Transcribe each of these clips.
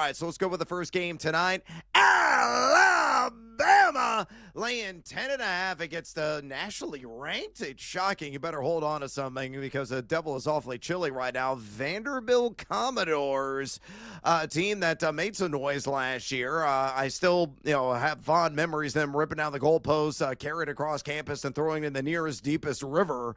right, so let's go with the first game tonight. Alabama laying 10.5 against the nationally ranked. It's shocking. You better hold on to something because the devil is awfully chilly right now. Vanderbilt Commodores, a team that made some noise last year. I still, have fond memories of them ripping down the goalposts, carrying across campus and throwing in the nearest, deepest river,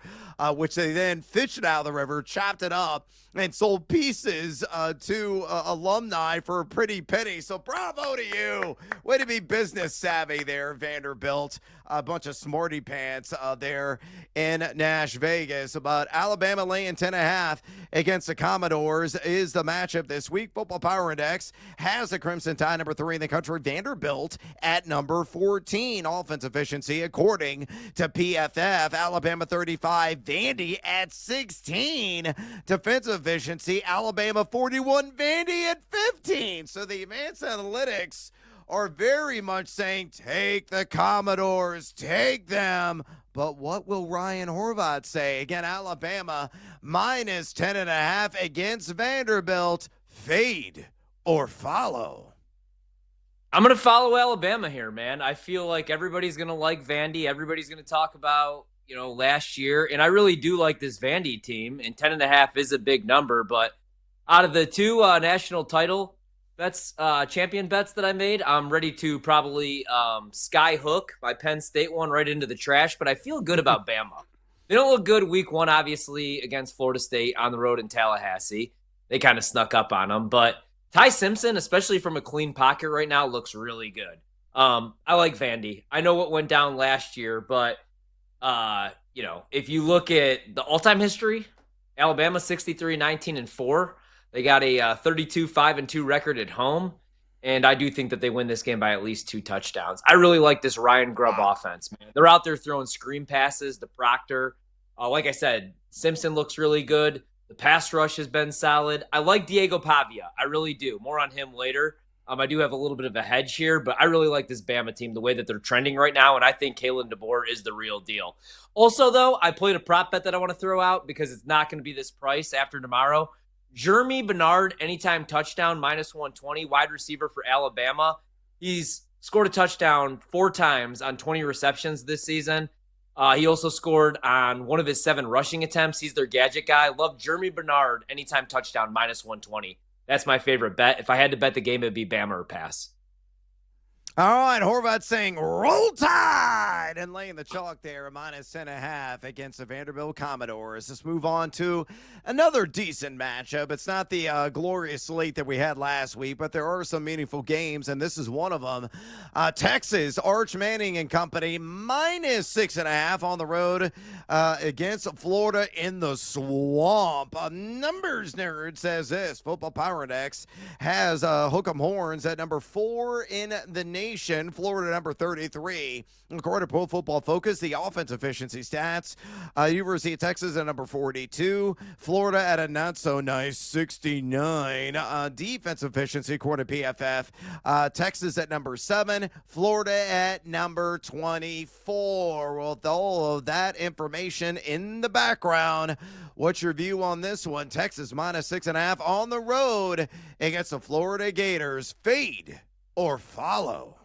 which they then fished out of the river, chopped it up, and sold pieces to alumni for a pretty penny. So bravo to you. Way to be business savvy there, Vanderbilt. A bunch of smarty pants there in Nash Vegas. But Alabama laying 10.5 against the Commodores is the matchup this week. Football Power Index has the Crimson Tide number 3 in the country. Vanderbilt at number 14. Offense efficiency according to PFF. Alabama 35. Vandy at 16. Defensive efficiency. Alabama 41. Vandy at 15. So the advanced analytics are very much saying, take the Commodores, take them. But what will Ryan Horvat say? Again, Alabama minus 10.5 against Vanderbilt. Fade or follow? I'm going to follow Alabama here, man. I feel like everybody's going to like Vandy. Everybody's going to talk about, last year. And I really do like this Vandy team. And 10.5 is a big number. But out of the two national title bets, champion bets that I made, I'm ready to probably sky hook my Penn State one right into the trash, but I feel good about Bama. They don't look good week one, obviously, against Florida State on the road in Tallahassee. They kind of snuck up on them, but Ty Simpson, especially from a clean pocket right now, looks really good. I like Vandy. I know what went down last year, but, if you look at the all-time history, Alabama 63-19-4. They got a 32-5-2 record at home, and I do think that they win this game by at least 2 touchdowns. I really like this Ryan Grubb offense, man. They're out there throwing screen passes to Proctor. Like I said, Simpson looks really good. The pass rush has been solid. I like Diego Pavia. I really do. More on him later. I do have a little bit of a hedge here, but I really like this Bama team, the way that they're trending right now, and I think Kalen DeBoer is the real deal. Also, though, I played a prop bet that I want to throw out because it's not going to be this price after tomorrow. Jeremy Bernard, anytime touchdown, minus 120, wide receiver for Alabama. He's scored a touchdown 4 times on 20 receptions this season. He also scored on one of his 7 rushing attempts. He's their gadget guy. Love Jeremy Bernard, anytime touchdown, minus 120. That's my favorite bet. If I had to bet the game, it would be Bama or pass. All right, Horvat saying roll tide and laying the chalk there, minus 10.5 against the Vanderbilt Commodores. Let's move on to another decent matchup. It's not the glorious slate that we had last week, but there are some meaningful games, and this is one of them. Texas, Arch Manning and company, minus 6.5 on the road against Florida in the swamp. Numbers Nerd says this. Football Power Index has Hook'em Horns at number 4 in the nation. Florida number 33. According to Pro Football Focus, the offense efficiency stats, University of Texas at number 42. Florida at a not so nice 69. Defense efficiency, according to PFF, Texas at number 7. Florida at number 24. Well, with all of that information in the background, what's your view on this one? Texas minus 6.5 on the road against the Florida Gators. Fade or follow?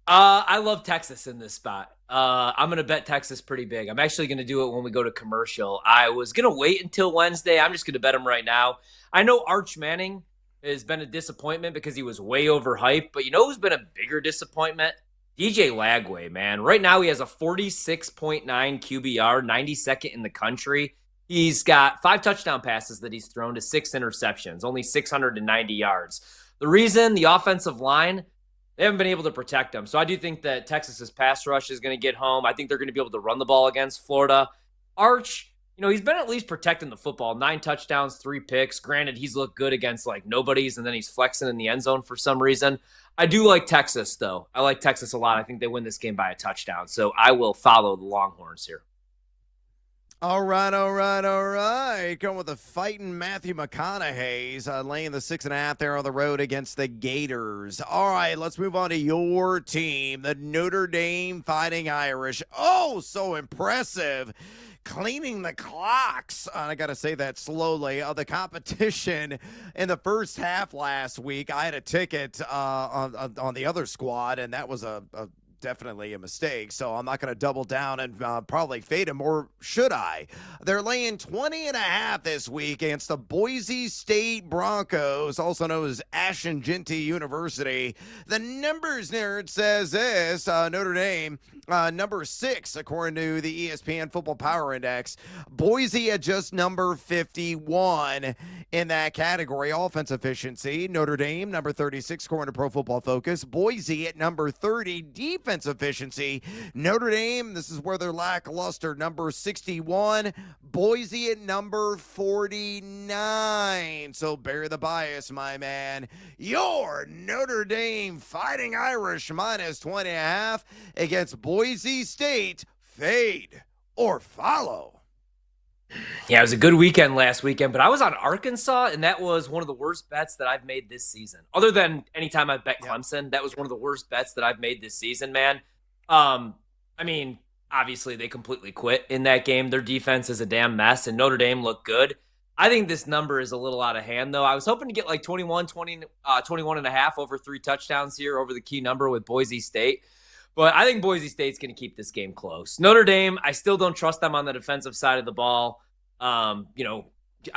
I love Texas in this spot. I'm going to bet Texas pretty big. I'm actually going to do it when we go to commercial. I was going to wait until Wednesday. I'm just going to bet him right now. I know Arch Manning has been a disappointment because he was way overhyped, but you know who's been a bigger disappointment? DJ Lagway, man. Right now he has a 46.9 QBR, 92nd in the country. He's got 5 touchdown passes that he's thrown to 6 interceptions, only 690 yards. The reason, the offensive line, they haven't been able to protect him. So I do think that Texas's pass rush is going to get home. I think they're going to be able to run the ball against Florida. Arch, he's been at least protecting the football. 9 touchdowns, 3 picks. Granted, he's looked good against nobodies, and then he's flexing in the end zone for some reason. I do like Texas, though. I like Texas a lot. I think they win this game by a touchdown. So I will follow the Longhorns here. All right, all right, all right. Going with the fighting Matthew McConaughey's laying the 6.5 there on the road against the Gators. All right, let's move on to your team, the Notre Dame Fighting Irish. Oh, so impressive. Cleaning the clocks, I got to say that slowly, of the competition in the first half last week. I had a ticket on the other squad, and that was a definitely a mistake. So I'm not going to double down and probably fade him, or should I? They're laying 20.5 this week against the Boise State Broncos, also known as Ashton-Genty University. The numbers nerd says this, Notre Dame, number 6, according to the ESPN Football Power Index. Boise at just number 51 in that category. Offense efficiency, Notre Dame, number 36, according to Pro Football Focus. Boise at number 30. Defense efficiency, Notre Dame, this is where they're lackluster, number 61. Boise at number 49. So bury the bias, my man. Your Notre Dame Fighting Irish minus 20.5 against Boise State. Fade or follow? Yeah, it was a good weekend last weekend, but I was on Arkansas, and that was one of the worst bets that I've made this season. Other than anytime I've bet Clemson, that was one of the worst bets that I've made this season, man. I mean, obviously they completely quit in that game. Their defense is a damn mess, and Notre Dame looked good. I think this number is a little out of hand, though. I was hoping to get like 21 and a half over 3 touchdowns here over the key number with Boise State. But I think Boise State's going to keep this game close. Notre Dame, I still don't trust them on the defensive side of the ball. I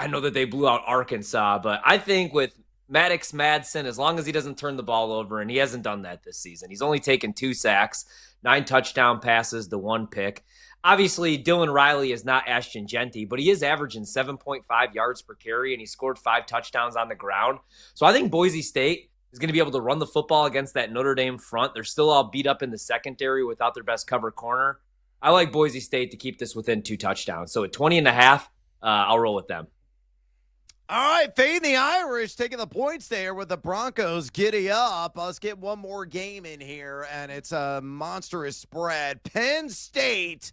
know that they blew out Arkansas, but I think with Maddox Madsen, as long as he doesn't turn the ball over, and he hasn't done that this season, he's only taken 2 sacks, 9 touchdown passes, the 1 pick. Obviously, Dylan Riley is not Ashton-Genty, but he is averaging 7.5 yards per carry, and he scored 5 touchdowns on the ground. So I think Boise State is going to be able to run the football against that Notre Dame front. They're still all beat up in the secondary without their best cover corner. I like Boise State to keep this within 2 touchdowns. So at 20.5, I'll roll with them. All right, fading the Irish, taking the points there with the Broncos. Giddy up. Let's get one more game in here, and it's a monstrous spread. Penn State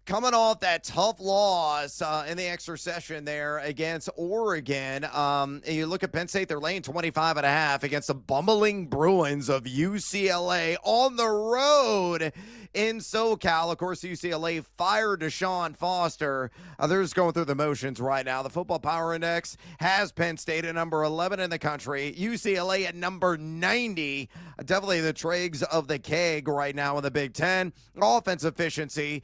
coming off that tough loss in the extra session there against Oregon. You look at Penn State, they're laying 25.5 against the bumbling Bruins of UCLA on the road in SoCal. Of course, UCLA fired Deshaun Foster. They're just going through the motions right now. The Football Power Index has Penn State at number 11 in the country, UCLA at number 90. Definitely the dregs of the keg right now in the Big Ten. Offense efficiency,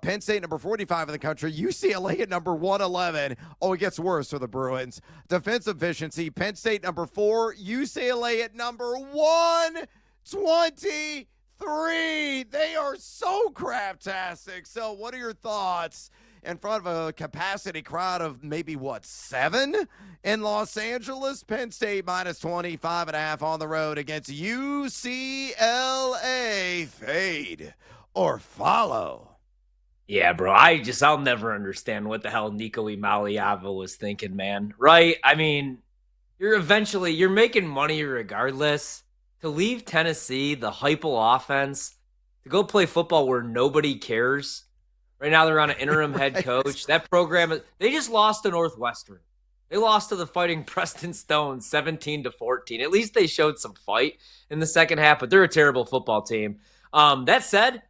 Penn State number 45 in the country, UCLA at number 111. Oh, it gets worse for the Bruins. Defense efficiency, Penn State number 4, UCLA at number 123. They are so craptastic. So what are your thoughts in front of a capacity crowd of maybe, 7 in Los Angeles? Penn State minus 25.5 on the road against UCLA. Fade or follow? Yeah, bro, I'll never understand what the hell Nico Imaliava was thinking, man. Right? I mean, you're making money regardless. To leave Tennessee, the Heupel offense, to go play football where nobody cares. Right now they're on an interim head coach. That program, they just lost to Northwestern. They lost to the Fighting Preston Stones 17-14. At least they showed some fight in the second half, but they're a terrible football team. That said,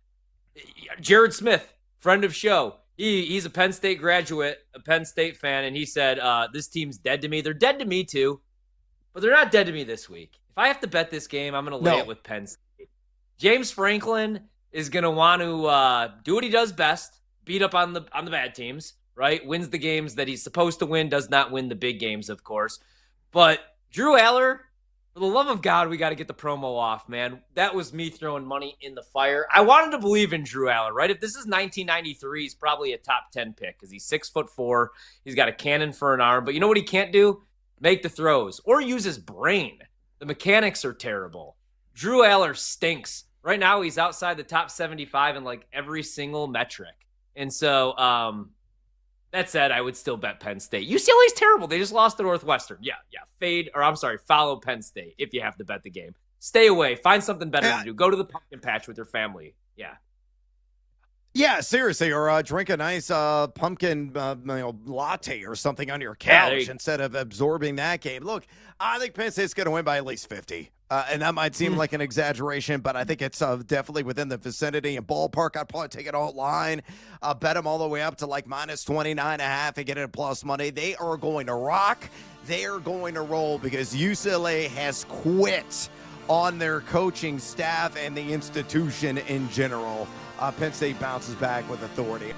Jared Smith, friend of show, he's a Penn State graduate, a Penn State fan, and he said, this team's dead to me. They're dead to me too, but they're not dead to me this week. If I have to bet this game, I'm going to lay it with Penn State. James Franklin is going to want to do what he does best, beat up on the bad teams, right? Wins the games that he's supposed to win, does not win the big games, of course. But Drew Aller, for the love of God, we got to get the promo off, man. That was me throwing money in the fire. I wanted to believe in Drew Aller, right? If this is 1993, he's probably a top 10 pick because he's 6'4". He's got a cannon for an arm. But you know what he can't do? Make the throws or use his brain. The mechanics are terrible. Drew Aller stinks. Right now, he's outside the top 75 in like every single metric. And so, that said, I would still bet Penn State. UCLA's terrible. They just lost to Northwestern. Yeah. Follow Penn State if you have to bet the game. Stay away. Find something better to do. Go to the pumpkin patch with your family. Yeah. Yeah, seriously, or drink a nice pumpkin latte or something on your Yeah, couch instead of absorbing that game. Look, I think Penn State's going to win by at least 50. And that might seem like an exaggeration, but I think it's definitely within the vicinity and ballpark. I'd probably take it all line, bet them all the way up to like minus 29.5 and get it at plus money. They are going to rock. They are going to roll because UCLA has quit on their coaching staff and the institution in general. Penn State bounces back with authority.